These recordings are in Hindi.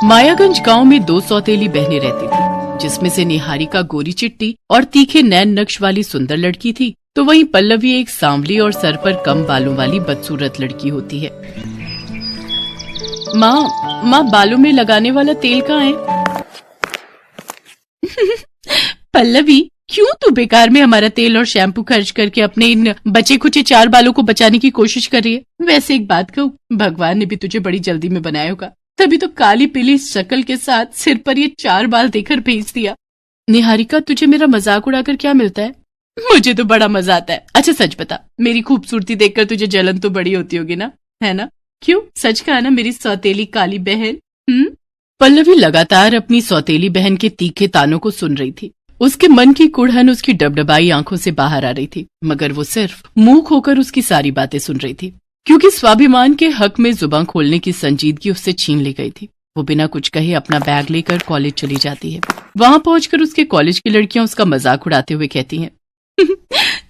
मायागंज गांव में 2 सौतेली बहनें रहती थी, जिसमें से निहारिका गोरी चिट्टी और तीखे नैन नक्श वाली सुंदर लड़की थी, तो वहीं पल्लवी एक सांवली और सर पर कम बालों वाली बदसूरत लड़की होती है। माँ बालों में लगाने वाला तेल कहाँ है? पल्लवी, क्यों तू बेकार में हमारा तेल और शैम्पू खर्च करके अपने इन बचे खुचे 4 बालों को बचाने की कोशिश कर रही है? वैसे एक बात कहूँ, भगवान ने भी तुझे बड़ी जल्दी में बनाया होगा, तभी तो काली पीली शक्ल के साथ सिर पर ये 4 बाल देकर भेज दिया। निहारिका, तुझे मेरा मजाक उड़ाकर क्या मिलता है? मुझे तो बड़ा मजा आता है। अच्छा सच बता, मेरी खूबसूरती देखकर तुझे जलन तो बड़ी होती होगी ना, है ना? क्यों, सच कहा ना मेरी सौतेली काली बहन? पल्लवी लगातार अपनी सौतेली बहन के तीखे तानों को सुन रही थी। उसके मन की कुड़हन उसकी डबडबाई आंखों से बाहर आ रही थी, मगर वो सिर्फ मुंह खोकर उसकी सारी बातें सुन रही थी, क्योंकि स्वाभिमान के हक में जुबान खोलने की संजीदगी उससे छीन ली गई थी। वो बिना कुछ कहे अपना बैग लेकर कॉलेज चली जाती है। वहां पहुंचकर उसके कॉलेज की लड़कियां उसका मजाक उड़ाते हुए कहती हैं,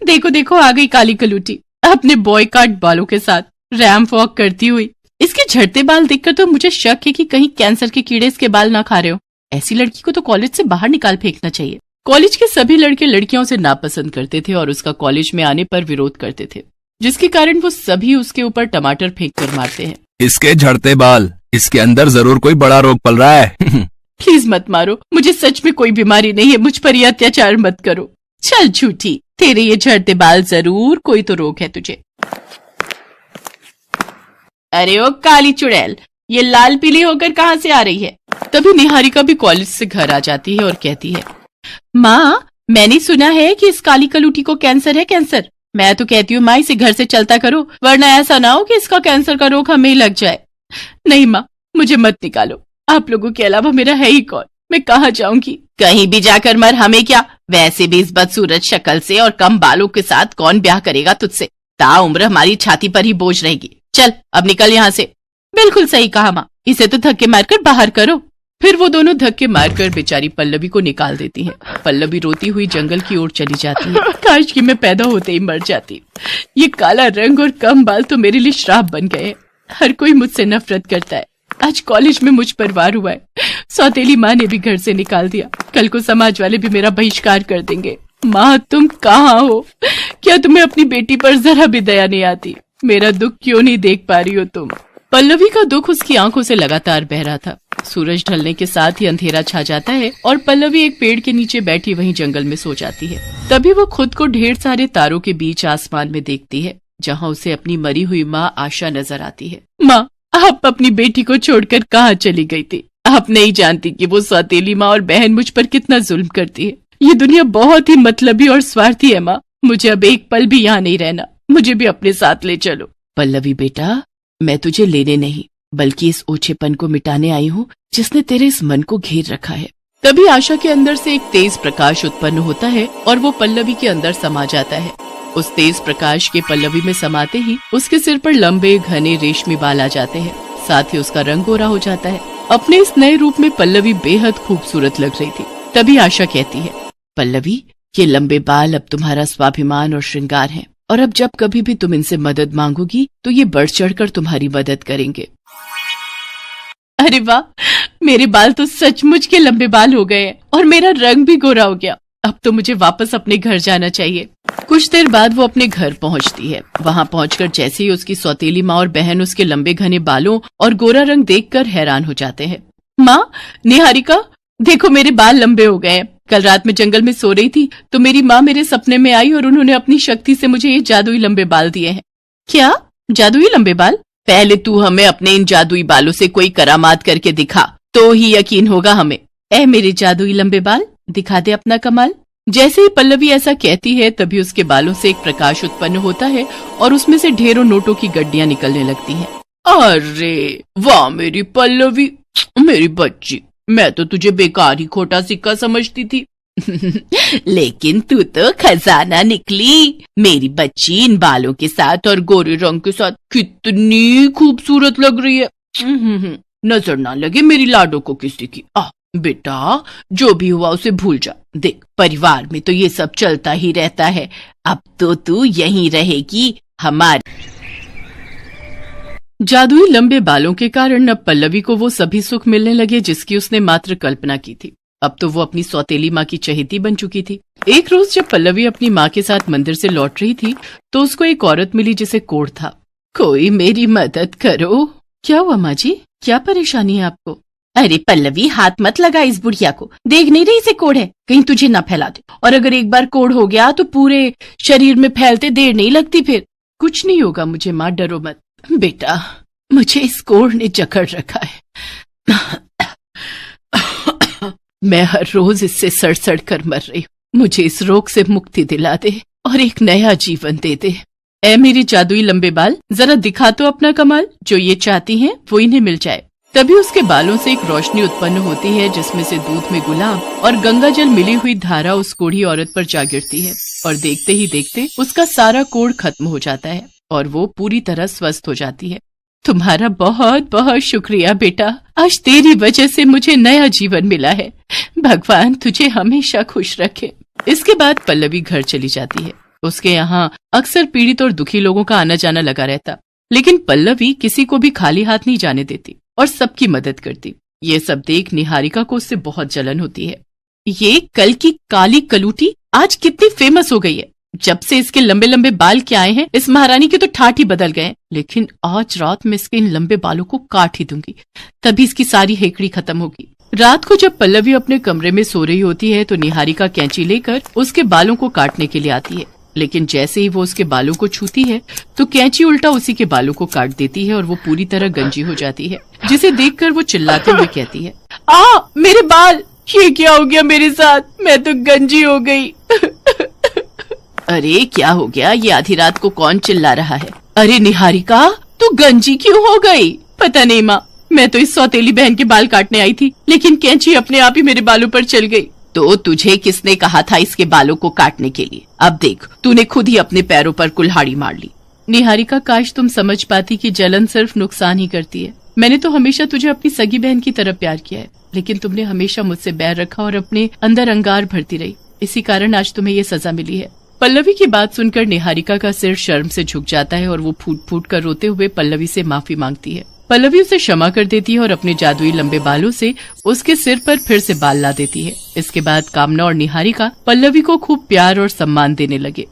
देखो देखो, आ गई काली कलूटी अपने बॉय कट बालों के साथ रैंप वॉक करती हुई। इसके झड़ते बाल देखकर तो मुझे शक है कि कहीं कैंसर के कीड़े इसके बाल ना खा रहे हो। ऐसी लड़की को तो कॉलेज से बाहर निकाल फेंकना चाहिए। कॉलेज के सभी लड़के लड़कियों से नापसंद करते थे और उसका कॉलेज में आने पर विरोध करते थे, जिसके कारण वो सभी उसके ऊपर टमाटर फेंक कर मारते हैं। इसके झड़ते बाल, इसके अंदर जरूर कोई बड़ा रोग पल रहा है। प्लीज मत मारो, मुझे सच में कोई बीमारी नहीं है, मुझ पर ये अत्याचार मत करो। चल झूठी, तेरे ये झड़ते बाल जरूर कोई तो रोग है तुझे। अरे ओ काली चुड़ैल, ये लाल पीली होकर कहाँ से आ रही है? तभी निहारिका भी कॉलेज से घर आ जाती है और कहती है, माँ, मैंने सुना है कि इस काली कलूटी को कैंसर है। कैंसर? मैं तो कहती हूँ माँ, इसे घर से चलता करो, वरना ऐसा ना हो कि इसका कैंसर का रोग हमें लग जाए। नहीं माँ, मुझे मत निकालो, आप लोगों के अलावा मेरा है ही कौन? मैं कहाँ जाऊंगी? कहीं भी जाकर मर, हमें क्या? वैसे भी इस बदसूरत शक्ल से और कम बालों के साथ कौन ब्याह करेगा तुझसे? ताउम्र हमारी छाती पर ही बोझ रहेगी। चल अब निकल यहाँ से। बिल्कुल सही कहा माँ, इसे तो धक्के मारकर बाहर करो। फिर वो दोनों धक्के मारकर बेचारी पल्लवी को निकाल देती हैं। पल्लवी रोती हुई जंगल की ओर चली जाती है। काश कि मैं पैदा होते ही मर जाती। ये काला रंग और कम बाल तो मेरे लिए श्राप बन गए। हर कोई मुझसे नफरत करता है। आज कॉलेज में मुझ पर वार हुआ है। सौतेली माँ ने भी घर से निकाल दिया। कल को समाज वाले भी मेरा बहिष्कार कर देंगे। माँ, तुम कहाँ हो? क्या तुम्हें अपनी बेटी पर जरा भी दया नहीं आती? मेरा दुख क्यों नहीं देख पा रही हो तुम? पल्लवी का दुख उसकी आंखों से लगातार बह रहा था। सूरज ढलने के साथ ही अंधेरा छा जाता है और पल्लवी एक पेड़ के नीचे बैठी वहीं जंगल में सो जाती है। तभी वो खुद को ढेर सारे तारों के बीच आसमान में देखती है, जहाँ उसे अपनी मरी हुई माँ आशा नजर आती है। माँ, आप अपनी बेटी को छोड़कर कहाँ चली गई थी? आप नहीं जानती कि वो सौतेली माँ और बहन मुझ पर कितना जुल्म करती है। ये दुनिया बहुत ही मतलबी और स्वार्थी है माँ। मुझे अब एक पल भी यहाँ नहीं रहना। मुझे भी अपने साथ ले चलो। पल्लवी बेटा, मैं तुझे लेने नहीं बल्कि इस ओछेपन को मिटाने आई हूँ जिसने तेरे इस मन को घेर रखा है। तभी आशा के अंदर से एक तेज प्रकाश उत्पन्न होता है और वो पल्लवी के अंदर समा जाता है। उस तेज प्रकाश के पल्लवी में समाते ही उसके सिर पर लंबे घने रेशमी बाल आ जाते हैं, साथ ही उसका रंग गोरा हो जाता है। अपने इस नए रूप में पल्लवी बेहद खूबसूरत लग रही थी। तभी आशा कहती है, पल्लवी, ये लंबे बाल अब तुम्हारा स्वाभिमान और श्रृंगार है, और अब जब कभी भी तुम इनसे मदद मांगोगी तो ये बढ़ चढ़कर तुम्हारी मदद करेंगे। अरे वाह, मेरे बाल तो सचमुच के लंबे बाल हो गए हैं और मेरा रंग भी गोरा हो गया। अब तो मुझे वापस अपने घर जाना चाहिए। कुछ देर बाद वो अपने घर पहुंचती है। वहां पहुंचकर जैसे ही उसकी सौतेली माँ और बहन उसके लंबे घने बालों और गोरा रंग देखकर हैरान हो जाते हैं। माँ, निहारिका, देखो मेरे बाल लंबे हो गए हैं। कल रात में जंगल में सो रही थी तो मेरी माँ मेरे सपने में आई और उन्होंने अपनी शक्ति से मुझे ये जादुई लंबे बाल दिए हैं। क्या जादुई लंबे बाल? पहले तू हमें अपने इन जादुई बालों से कोई करामात करके दिखा, तो ही यकीन होगा हमें। ऐ मेरे जादुई लंबे बाल, दिखा दे अपना कमाल। जैसे ही पल्लवी ऐसा कहती है तभी उसके बालों से एक प्रकाश उत्पन्न होता है और उसमें से ढेरों नोटों की गड्डियां निकलने लगती हैं। अरे वाह मेरी पल्लवी, मेरी बच्ची, मैं तो तुझे बेकार ही खोटा सिक्का समझती थी। लेकिन तू तो खजाना निकली। मेरी बच्ची इन बालों के साथ और गोरे रंग के साथ कितनी खूबसूरत लग रही है। नजर ना लगे मेरी लाडो को किसी की। बेटा, जो भी हुआ उसे भूल जा। देख, परिवार में तो ये सब चलता ही रहता है। अब तो तू यहीं रहेगी हमारी। जादुई लंबे बालों के कारण अब पल्लवी को वो सभी सुख मिलने लगे जिसकी उसने मात्र कल्पना की थी। अब तो वो अपनी सौतेली माँ की चहेती बन चुकी थी। एक रोज जब पल्लवी अपनी माँ के साथ मंदिर से लौट रही थी तो उसको एक औरत मिली जिसे कोढ़ था। कोई मेरी मदद करो। क्या हुआ माँ जी, क्या परेशानी है आपको? अरे पल्लवी, हाथ मत लगा इस बुढ़िया को, देख नहीं रही इसे कोढ़ है, कहीं तुझे न फैला दे। और अगर एक बार कोढ़ हो गया तो पूरे शरीर में फैलते देर नहीं लगती फिर। कुछ नहीं होगा मुझे माँ, डरो मत। बेटा, मुझे इस कोढ़ ने जकड़ रखा है। मैं हर रोज इससे सड़ कर मर रही हूँ। मुझे इस रोग से मुक्ति दिला दे और एक नया जीवन दे दे। ऐ मेरी जादुई लंबे बाल, जरा दिखा तो अपना कमाल। जो ये चाहती हैं वो इन्हें मिल जाए। तभी उसके बालों से एक रोशनी उत्पन्न होती है जिसमें से दूध में गुलाब और गंगा जल मिली हुई धारा उस कोढ़ी औरत पर जा गिरती है और देखते ही देखते उसका सारा कोढ़ खत्म हो जाता है और वो पूरी तरह स्वस्थ हो जाती है। तुम्हारा बहुत बहुत शुक्रिया बेटा, आज तेरी वजह से मुझे नया जीवन मिला है। भगवान तुझे हमेशा खुश रखे। इसके बाद पल्लवी घर चली जाती है। उसके यहाँ अक्सर पीड़ित और दुखी लोगों का आना जाना लगा रहता, लेकिन पल्लवी किसी को भी खाली हाथ नहीं जाने देती और सबकी मदद करती। ये सब देख निहारिका को उससे बहुत जलन होती है। ये कल की काली कलूटी आज कितनी फेमस हो गई है। जब से इसके लंबे लंबे बाल के आए हैं इस महारानी के तो ठाठ ही बदल गए। लेकिन आज रात में इसके इन लंबे बालों को काट ही दूंगी, तभी इसकी सारी हेकड़ी खत्म होगी। रात को जब पल्लवी अपने कमरे में सो रही होती है तो निहारिका कैंची लेकर उसके बालों को काटने के लिए आती है, लेकिन जैसे ही वो उसके बालों को छूती है तो कैंची उल्टा उसी के बालों को काट देती है और वो पूरी तरह गंजी हो जाती है, जिसे देखकर वो चिल्लाते हुए कहती है, मेरे बाल, ये क्या हो गया मेरे साथ, मैं तो गंजी हो गई। अरे क्या हो गया, ये आधी रात को कौन चिल्ला रहा है? अरे निहारिका, तू गंजी क्यों हो गई? पता नहीं माँ, मैं तो इस सौतेली बहन के बाल काटने आई थी, लेकिन कैंची अपने आप ही मेरे बालों पर चल गई। तो तुझे किसने कहा था इसके बालों को काटने के लिए? अब देख, तूने खुद ही अपने पैरों पर कुल्हाड़ी मार ली। निहारिका, काश तुम समझ पाती कि जलन सिर्फ नुकसान ही करती है। मैंने तो हमेशा तुझे अपनी सगी बहन की तरह प्यार किया है, लेकिन तुमने हमेशा मुझसे बैर रखा और अपने अंदर अंगार भरती रही। इसी कारण आज तुम्हें ये सजा मिली है। पल्लवी की बात सुनकर निहारिका का सिर शर्म से झुक जाता है और वो फूट फूट कर रोते हुए पल्लवी से माफी मांगती है। पल्लवी उसे क्षमा कर देती है और अपने जादुई लंबे बालों से उसके सिर पर फिर से बाल ला देती है। इसके बाद कामना और निहारिका पल्लवी को खूब प्यार और सम्मान देने लगे।